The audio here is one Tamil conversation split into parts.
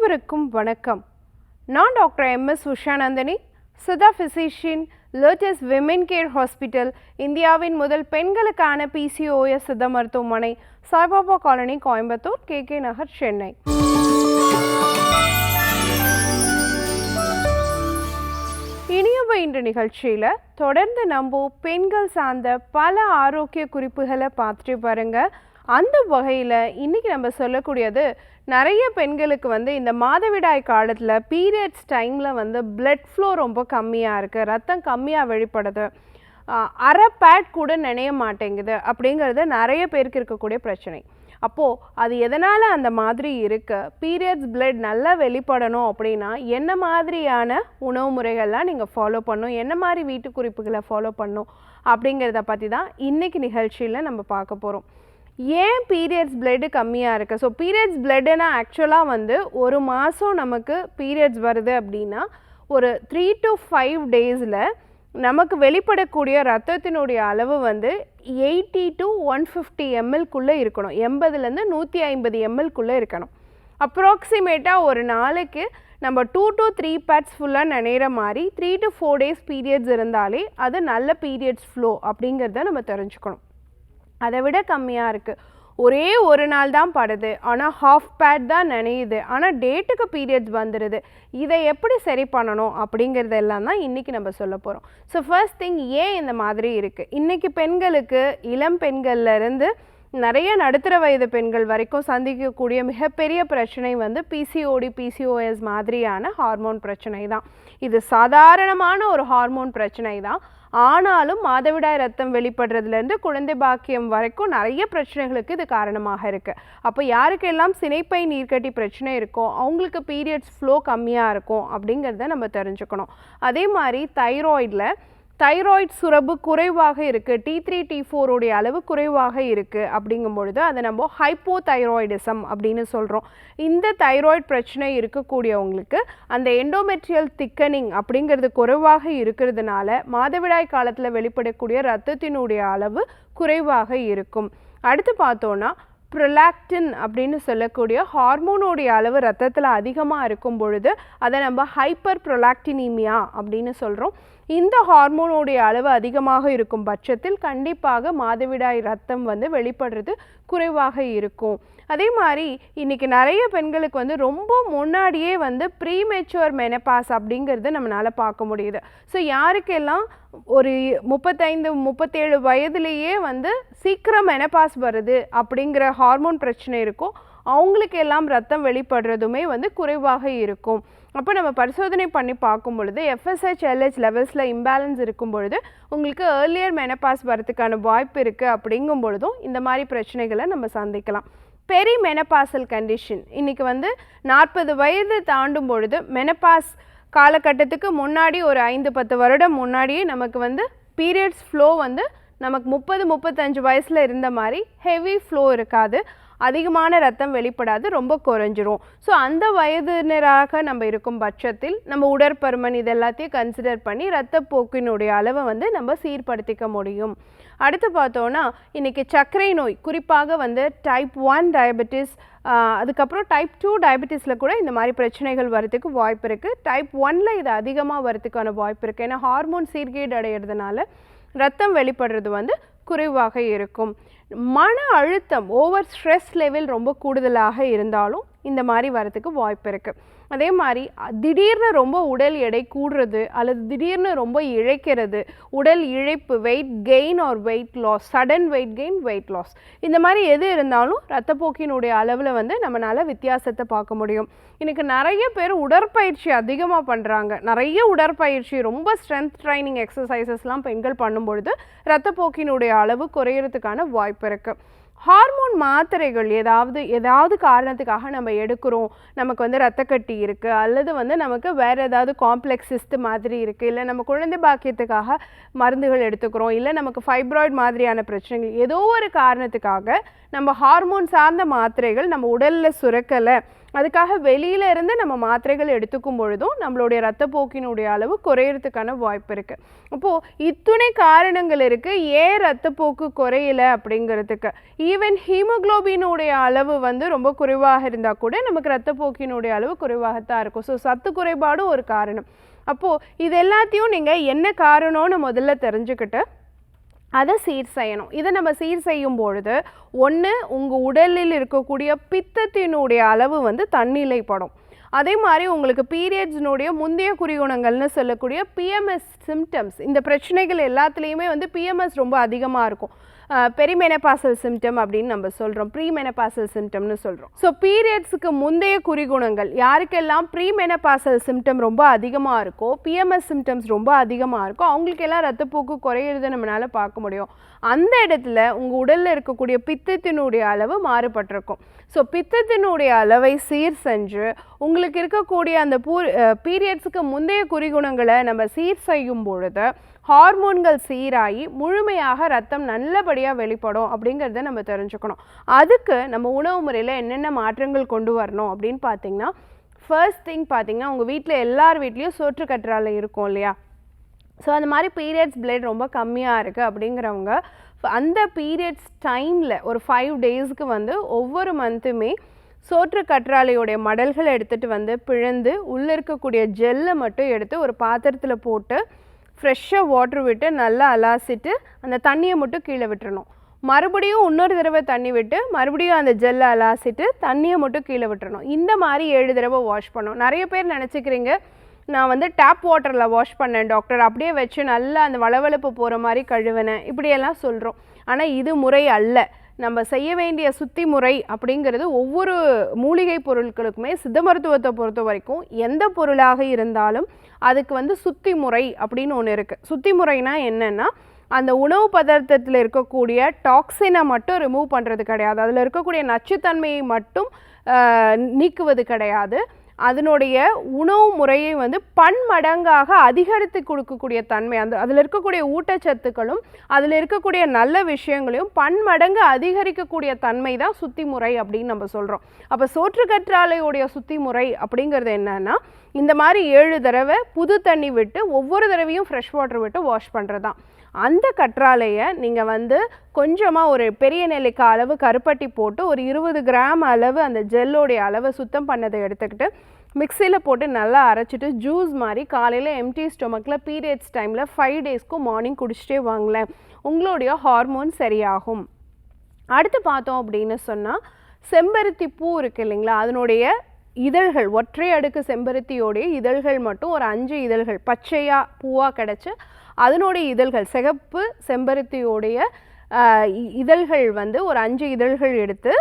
அனைவருக்கும் வணக்கம். நான் doctor MS. Usha Nandhini, Siddha physician, lotus women care hospital, இந்தியாவின் முதல் பெண்களுக்கான PCOS சித்த மருத்துவமனை, சாய்பாபா காலனி, கோயம்புத்தூர், KK நகர், சென்னை. இனியவை இன்று நிகழ்ச்சியில் தொடர்ந்து நம்ம பெண்கள் சார்ந்த பல ஆரோக்கிய குறிப்புகளை பார்த்துட்டு பாருங்க. அந்த வகையில் இன்றைக்கி நம்ம சொல்லக்கூடியது, நிறைய பெண்களுக்கு இந்த மாதவிடாய் காலத்தில் பீரியட்ஸ் டைமில் பிளட் ஃப்ளோ ரொம்ப கம்மியாக இருக்குது, ரத்தம் கம்மியாக வெளிப்படுது, அரை பேட் கூட நினைய மாட்டேங்குது அப்படிங்கிறது நிறைய பேருக்கு இருக்கக்கூடிய பிரச்சனை. அப்போது அது எதனால் அந்த மாதிரி இருக்குது, பீரியட்ஸ் பிளட் நல்லா வெளிப்படணும் அப்படின்னா என்ன மாதிரியான உணவு முறைகள்லாம் நீங்கள் ஃபாலோ பண்ணணும், என்ன மாதிரி வீட்டு குறிப்புகளை ஃபாலோ பண்ணணும் அப்படிங்கிறத பற்றி தான் இன்றைக்கி நிகழ்ச்சியில் நம்ம பார்க்க போகிறோம். ஏன் பீரியட்ஸ் பிளட்டு கம்மியாக இருக்குது? ஸோ பீரியட்ஸ் பிளட்டுனா ஆக்சுவலாக ஒரு மாதம் நமக்கு பீரியட்ஸ் வருது அப்படின்னா ஒரு 3 to 5 டேஸில் நமக்கு வெளிப்படக்கூடிய ரத்தத்தினுடைய அளவு 80 to 150 ml இருக்கணும். 80லேருந்து 150 ml இருக்கணும். அப்ராக்சிமேட்டாக ஒரு நாளைக்கு நம்ம 2 to 3 பேட்ஸ் ஃபுல்லாக நினைகிற மாதிரி 3 to 4 டேஸ் பீரியட்ஸ் இருந்தாலே அது நல்ல பீரியட்ஸ் ஃப்ளோ அப்படிங்கிறத நம்ம தெரிஞ்சுக்கணும். அதை விட கம்மியாக இருக்குது, ஒரே ஒரு நாள் தான் படுது, ஆனால் ஹாஃப் பேட் தான் நினையுது, ஆனால் டேட்டுக்கு பீரியட்ஸ் வந்துடுது, இதை எப்படி சரி பண்ணணும் அப்படிங்கிறதெல்லாம் தான் இன்றைக்கி நம்ம சொல்ல போகிறோம். ஸோ ஃபர்ஸ்ட் திங், ஏன் இந்த மாதிரி இருக்குது? இன்றைக்கி பெண்களுக்கு, இளம் பெண்கள்லேருந்து நிறைய நடுத்தர வயது பெண்கள் வரைக்கும் சந்திக்கக்கூடிய மிகப்பெரிய பிரச்சனை PCOD, PCOS மாதிரியான ஹார்மோன் பிரச்சனை தான். இது சாதாரணமான ஒரு ஹார்மோன் பிரச்சனை தான். ஆனாலும் மாதவிடாய் ரத்தம் வெளிப்படுறதுலேருந்து குழந்தை பாக்கியம் வரைக்கும் நிறைய பிரச்சனைகளுக்கு இது காரணமாக இருக்குது. அப்போ யாருக்கெல்லாம் சினைப்பை நீர்க்கட்டி பிரச்சனை இருக்கோ அவங்களுக்கு பீரியட்ஸ் ஃப்ளோ கம்மியாக இருக்கும் அப்படிங்கிறத நம்ம தெரிஞ்சுக்கணும். அதே மாதிரி தைராய்டு சுரப்பு குறைவாக இருக்குது, T3 T4 உடைய அளவு குறைவாக இருக்குது அப்படிங்கும் பொழுது அதை நம்ம ஹைப்போதைராய்டிசம் அப்படின்னு சொல்கிறோம். இந்த தைராய்டு பிரச்சனை இருக்கக்கூடியவங்களுக்கு அந்த எண்டோமெட்ரியல் திக்கனிங் அப்படிங்கிறது குறைவாக இருக்கிறதுனால மாதவிடாய் காலத்தில் வெளிப்படக்கூடிய இரத்தத்தினுடைய அளவு குறைவாக இருக்கும். அடுத்து பார்த்தோன்னா ப்ரொலாக்டின் அப்படின்னு சொல்லக்கூடிய ஹார்மோனுடைய அளவு ரத்தத்தில் அதிகமாக இருக்கும் பொழுது அதை நம்ம ஹைப்பர் ப்ரொலாக்டினீமியா அப்படின்னு சொல்கிறோம். இந்த ஹார்மோனுடைய அளவு அதிகமாக இருக்கும் பட்சத்தில் கண்டிப்பாக மாதவிடாய் ரத்தம் வெளிப்படுறது குறைவாக இருக்கும். அதே மாதிரி இன்றைக்கி நிறைய பெண்களுக்கு ரொம்ப முன்னாடியே ப்ரீமெச்சுவர் மெனபாஸ் அப்படிங்கிறது நம்மளால் பார்க்க முடியுது. ஸோ யாருக்கெல்லாம் ஒரு 35-37 வயதுலேயே சீக்கிரம் மெனபாஸ் வருது அப்படிங்கிற ஹார்மோன் பிரச்சனை இருக்கோ அவங்களுக்கு எல்லாம் ரத்தம் வெளிப்படுறதுமே குறைவாக இருக்கும். அப்போ நம்ம பரிசோதனை பண்ணி பார்க்கும் பொழுது FSH LH லெவல்ஸில் இம்பேலன்ஸ் இருக்கும் பொழுது உங்களுக்கு ஏர்லியர் மெனபாஸ் வரதுக்கான வாய்ப்பு இருக்குது. அப்படிங்கும் பொழுதும் இந்த மாதிரி பிரச்சனைகளை நம்ம சந்திக்கலாம். பெரி மெனபாசல் கண்டிஷன், இன்றைக்கி 40 வயது தாண்டும் பொழுது மெனபாஸ் காலகட்டத்துக்கு முன்னாடி ஒரு 5-10 வருடம் முன்னாடியே நமக்கு பீரியட்ஸ் ஃப்ளோ நமக்கு 30-35 வயசில் இருந்த மாதிரி ஹெவி ஃப்ளோ இருக்காது, அதிகமான ரத்தம் வெளிப்படாது, ரொம்ப குறைஞ்சிரும். ஸோ அந்த வயதினராக நம்ம இருக்கும் பட்சத்தில் நம்ம உடற்பருமன் இது எல்லாத்தையும் கன்சிடர் பண்ணி இரத்தப்போக்கினுடைய அளவை நம்ம சீர்படுத்திக்க முடியும். அடுத்து பார்த்தோன்னா இன்றைக்கி சர்க்கரை நோய், குறிப்பாக டைப் 1 டயபெட்டிஸ், அதுக்கப்புறம் டைப் 2 டயபெட்டிஸில் கூட இந்த மாதிரி பிரச்சனைகள் வரதுக்கு வாய்ப்பு இருக்குது. டைப் 1ல் இது அதிகமாக வரதுக்கான வாய்ப்பு இருக்குது. ஏன்னா ஹார்மோன் சீர்கேடு அடைகிறதுனால ரத்தம் வெளிப்படுறது குறைவாக இருக்கும். மன அழுத்தம், ஓவர் ஸ்ட்ரெஸ் லெவல் ரொம்ப கூடுதலாக இருந்தாலும் இந்த மாதிரி வரதுக்கு வாய்ப்பு இருக்குது. அதே மாதிரி திடீர்னு ரொம்ப உடல் எடை கூடுறது அல்லது திடீர்னு ரொம்ப இழைக்கிறது, உடல் இழைப்பு, weight gain or weight loss, sudden weight gain, weight loss, இந்த மாதிரி எது இருந்தாலும் ரத்தப்போக்கினுடைய அளவில் நம்மளால் வித்தியாசத்தை பார்க்க முடியும். இன்றைக்கி நிறைய பேர் உடற்பயிற்சி அதிகமாக பண்ணுறாங்க. நிறைய உடற்பயிற்சி, ரொம்ப ஸ்ட்ரென்த் ட்ரைனிங் எக்ஸசைசஸ்லாம் பெண்கள் பண்ணும்பொழுது ரத்தப்போக்கினுடைய அளவு குறையிறதுக்கான வாய்ப்பு இருக்குது. ஹார்மோன் மாத்திரைகள் ஏதாவது காரணத்துக்காக நம்ம எடுக்கிறோம், நமக்கு ரத்தக்கட்டி இருக்குது அல்லது நமக்கு வேறு ஏதாவது காம்ப்ளெக்ஸ் சிஸ்ட் மாதிரி இருக்குது, இல்லை நம்ம குழந்தை பாக்கியத்துக்காக மருந்துகள் எடுத்துக்கிறோம், இல்லை நமக்கு ஃபைப்ராய்டு மாதிரியான பிரச்சனைகள், ஏதோ ஒரு காரணத்துக்காக நம்ம ஹார்மோன் சார்ந்த மாத்திரைகள் நம்ம உடலில் சுரக்கலை அதுக்காக வெளியில இருந்து நம்ம மாத்திரைகள் எடுத்துக்கும் பொழுதும் நம்மளுடைய ரத்தப்போக்கினுடைய அளவு குறையிறதுக்கான வாய்ப்பு இருக்குது. அப்போது இத்துணை காரணங்கள் இருக்குது ஏன் ரத்தப்போக்கு குறையல அப்படிங்கிறதுக்கு. ஈவன் ஹீமோக்ளோபினுடைய அளவு வந்து ரொம்ப குறைவாக இருந்தால் கூட நமக்கு ரத்தப்போக்கினுடைய அளவு குறைவாகத்தான் இருக்கும். ஸோ சத்து குறைபாடும் ஒரு காரணம். அப்போது இது எல்லாத்தையும் நீங்கள் என்ன காரணம்னு முதல்ல தெரிஞ்சுக்கிட்டு அதை சீர் செய்யணும். இதை நம்ம சீர் செய்யும் பொழுது ஒன்று உங்கள் உடலில் இருக்கக்கூடிய பித்தத்தினுடைய அளவு வந்து தன்னிலைப்படும். அதே மாதிரி உங்களுக்கு பீரியட்ஸினுடைய முந்தைய குறிகுணங்கள்னு சொல்லக்கூடிய பிஎம்எஸ் சிம்டம்ஸ், இந்த பிரச்சனைகள் எல்லாத்துலேயுமே வந்து பிஎம்எஸ் ரொம்ப அதிகமாக இருக்கும். பெரிமெனபாசல் சிம்டம் அப்படின்னு நம்ம சொல்கிறோம், ப்ரீமெனபாசல் சிம்டம்னு சொல்கிறோம். ஸோ பீரியட்ஸுக்கு முந்தைய குறிகுணங்கள் யாருக்கெல்லாம் ப்ரீமெனபாசல் சிம்டம் ரொம்ப அதிகமாக இருக்கோ, பிஎம்எஸ் சிம்டம்ஸ் ரொம்ப அதிகமாக இருக்கோ, அவங்களுக்கெல்லாம் ரத்தப்போக்கு குறையிறத நம்மளால் பார்க்க முடியும். அந்த இடத்துல உங்கள் உடலில் இருக்கக்கூடிய பித்தத்தினுடைய அளவு மாறுபட்டிருக்கும். ஸோ பித்தத்தினுடைய அளவை சீர் செஞ்சு உங்களுக்கு இருக்கக்கூடிய அந்த பீரியட்ஸுக்கு முந்தைய குறிகுணங்களை நம்ம சீர் செய்யும் பொழுது ஹார்மோன்கள் சீராகி முழுமையாக ரத்தம் நல்லபடியாக வெளிப்படும் அப்படிங்கிறத நம்ம தெரிஞ்சுக்கணும். அதுக்கு நம்ம உணவு முறையில் என்னென்ன மாற்றங்கள் கொண்டு வரணும் அப்படின்னு பார்த்தீங்கன்னா, ஃபர்ஸ்ட் திங் பார்த்தீங்கன்னா, உங்கள் வீட்டில் எல்லார் வீட்லேயும் சோற்று கற்றாழை இருக்கும் இல்லையா? ஸோ அந்த மாதிரி பீரியட்ஸ் பிளட் ரொம்ப கம்மியாக இருக்குது அப்படிங்கிறவங்க அந்த பீரியட்ஸ் டைமில் ஒரு 5 டேஸ்க்கு வந்து ஒவ்வொரு மந்த்துமே சோற்று கற்றாழையோடைய மடல்களை எடுத்துகிட்டு வந்து பிழந்து உள்ளே இருக்கக்கூடிய ஜெல்லை மட்டும் எடுத்து ஒரு பாத்திரத்தில் போட்டு ஃப்ரெஷ்ஷாக வாட்ரு விட்டு நல்லா அலாசிட்டு அந்த தண்ணியை மட்டும் கீழே விட்டுறணும். மறுபடியும் இன்னொரு தடவை தண்ணி விட்டு மறுபடியும் அந்த ஜெல்லை அலாசிட்டு தண்ணியை மட்டும் கீழே விட்டுறணும். இந்த மாதிரி 7 தடவை வாஷ் பண்ணணும். நிறைய பேர் நினச்சிக்கிறீங்க, நான் வந்து டேப் வாட்டரில் வாஷ் பண்ணேன் டாக்டர், அப்படியே வச்சு நல்லா அந்த வளவளப்பு போகிற மாதிரி கழுவினேன், இப்படியெல்லாம் சொல்கிறோம். ஆனால் இது முறை அல்ல. நம்ம செய்ய வேண்டிய சுத்தி முறை அப்படிங்கிறது ஒவ்வொரு மூலிகை பொருட்களுக்குமே சித்த மருத்துவத்தை பொறுத்த வரைக்கும் எந்த பொருளாக இருந்தாலும் அதுக்கு வந்து சுத்தி முறை அப்படின்னு ஒன்று இருக்குது. சுத்தி முறைனா என்னென்னா, அந்த உணவு பதார்த்தத்தில் இருக்கக்கூடிய டாக்ஸினை மட்டும் ரிமூவ் பண்ணுறது கிடையாது, அதில் இருக்கக்கூடிய நச்சுத்தன்மையை மட்டும் நீக்குவது கிடையாது, அதனுடைய உணவு முறையை வந்து பன்மடங்காக அதிகரித்து கொடுக்கக்கூடிய தன்மை, அதில் இருக்கக்கூடிய ஊட்டச்சத்துக்களும் அதில் இருக்கக்கூடிய நல்ல விஷயங்களையும் பன்மடங்கு அதிகரிக்கக்கூடிய தன்மை தான் சுத்தி முறை அப்படின்னு நம்ம சொல்கிறோம். அப்போ சோற்று கற்றாழையுடைய சுத்தி முறை அப்படிங்கிறது என்னன்னா, இந்த மாதிரி 7 தடவை புது தண்ணி விட்டு ஒவ்வொரு தடவையும் ஃப்ரெஷ் வாட்டர் விட்டு வாஷ் பண்ணுறது தான். அந்த கற்றாழையை நீங்கள் வந்து கொஞ்சமாக ஒரு பெரிய நெல்லிக்காய் அளவு கருப்பட்டி போட்டு ஒரு 20 கிராம் அளவு அந்த ஜெல்லோடைய அளவை சுத்தம் பண்ணதை எடுத்துக்கிட்டு மிக்சியில் போட்டு நல்லா அரைச்சிட்டு ஜூஸ் மாதிரி காலையில் எம்டி ஸ்டொமக்கில் பீரியட்ஸ் டைமில் 5 டேஸ்க்கும் மார்னிங் குடிச்சிட்டே வாங்கலேன், உங்களுடைய ஹார்மோன் சரியாகும். அடுத்து பார்த்தோம் அப்படின்னு சொன்னால், செம்பருத்தி பூ இருக்குது இல்லைங்களா, அதனுடைய இதழ்கள், ஒற்றை அடுக்கு செம்பருத்தியோடைய இதழ்கள் மட்டும் ஒரு 5 இதழ்கள் பச்சையாக பூவாக கிடச்சி அதனுடைய இதழ்கள், சிகப்பு செம்பருத்தியோடைய இதழ்கள் வந்து ஒரு 5 இதழ்கள் எடுத்து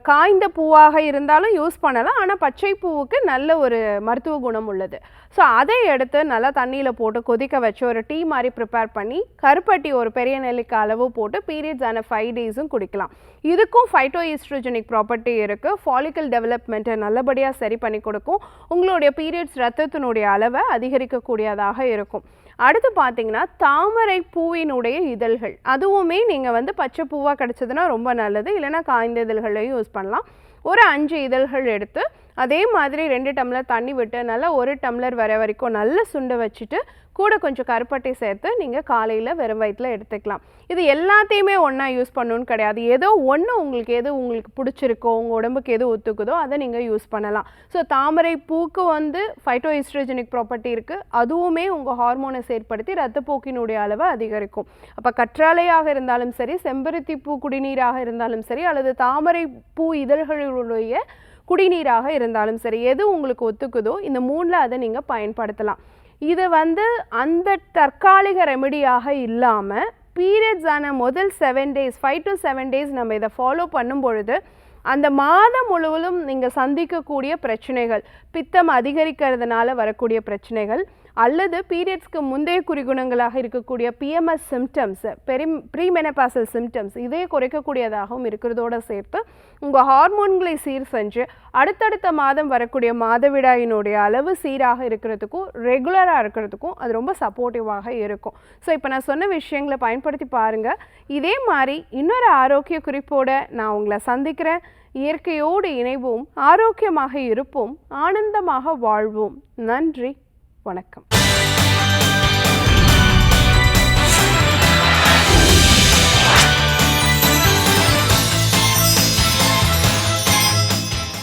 காய்ந்த பூவாக இருந்தாலும் யூஸ் பண்ணலாம், ஆனால் பச்சை பூவுக்கு நல்ல ஒரு மருத்துவ குணம் உள்ளது. ஸோ அதை எடுத்து நல்லா தண்ணியில் போட்டு கொதிக்க வச்சு ஒரு டீ மாதிரி ப்ரிப்பேர் பண்ணி கருப்பட்டி ஒரு பெரிய நெல்லிக்காய் அளவு போட்டு பீரியட்ஸ் ஆன 5 டேஸும் குடிக்கலாம். இதுக்கும் ஃபைட்டோஈஸ்ட்ரோஜெனிக் ப்ராப்பர்ட்டி இருக்குது, ஃபாலிக்கல் டெவலப்மெண்ட்டை நல்லபடியாக சரி பண்ணி கொடுக்கும், உங்களுடைய பீரியட்ஸ் ரத்தத்தினுடைய அளவை அதிகரிக்கக்கூடியதாக இருக்கும். அடுத்து பார்த்தீங்கன்னா, தாமரை பூவினுடைய இதழ்கள், அதுவுமே நீங்கள் வந்து பச்சை பூவாக கிடச்சதுன்னா ரொம்ப நல்லது, இல்லைனா காய்ந்த இதழ்களையும் யூஸ் பண்ணலாம். ஒரு 5 இதழ்கள் எடுத்து அதே மாதிரி 2 டம்ளர் தண்ணி விட்டு நல்லா 1 டம்ளர் வர வரைக்கும் நல்லா சுண்ட வச்சுட்டு கூட கொஞ்சம் கருப்பட்டி சேர்த்து நீங்கள் காலையில் வெறும் வயிற்றில் எடுத்துக்கலாம். இது எல்லாத்தையுமே ஒன்றா யூஸ் பண்ணணுன்னு கிடையாது, ஏதோ ஒன்று உங்களுக்கு பிடிச்சிருக்கோ, உங்கள் உடம்புக்கு எது ஒத்துக்குதோ அதை நீங்கள் யூஸ் பண்ணலாம். ஸோ தாமரை பூக்கு வந்து ஃபைட்டோஈஸ்ட்ரோஜெனிக் ப்ராப்பர்ட்டி இருக்குது, அதுவுமே உங்கள் ஹார்மோனை செயற்படுத்தி ரத்தப்போக்கினுடைய அளவை அதிகரிக்கும். அப்போ கற்றாழையாக இருந்தாலும் சரி, செம்பருத்தி பூ குடிநீராக இருந்தாலும் சரி, அல்லது தாமரை பூ இதழ்களுடைய குடிநீராக இருந்தாலும் சரி, எது உங்களுக்கு ஒத்துக்குதோ இந்த 3ல் அதை நீங்கள் பயன்படுத்தலாம். இது வந்து அந்த தற்காலிக ரெமெடியாக இல்லாமல் பீரியட்ஸ் ஆன முதல் 7 டேஸ் 5 to 7 டேஸ் நம்ம இதை ஃபாலோ பண்ணும் பொழுது அந்த மாதம் முழுவதும் நீங்கள் சந்திக்கக்கூடிய பிரச்சனைகள், பித்தம் அதிகரிக்கிறதுனால வரக்கூடிய பிரச்சனைகள், அல்லது பீரியட்ஸ்க்கு முந்தைய குறிகுணங்களாக இருக்கக்கூடிய பிஎம்எஸ் சிம்டம்ஸ், ப்ரீமெனபாசல் சிம்டம்ஸ், இதை குறைக்கக்கூடியதாகவும் இருக்கிறதோடு சேர்த்து உங்கள் ஹார்மோன்களை சீர் செஞ்சு அடுத்தடுத்த மாதம் வரக்கூடிய மாதவிடாயினுடைய அளவு சீராக இருக்கிறதுக்கும் ரெகுலராக இருக்கிறதுக்கும் அது ரொம்ப சப்போர்ட்டிவாக இருக்கும். ஸோ இப்போ நான் சொன்ன விஷயங்களை பயன்படுத்தி பாருங்கள். இதே மாதிரி இன்னொரு ஆரோக்கிய குறிப்போடு நான் உங்களை சந்திக்கிறேன். இயற்கையோடு இணைவோம், ஆரோக்கியமாக இருப்போம், ஆனந்தமாக வாழ்வோம். நன்றி, வணக்கம்.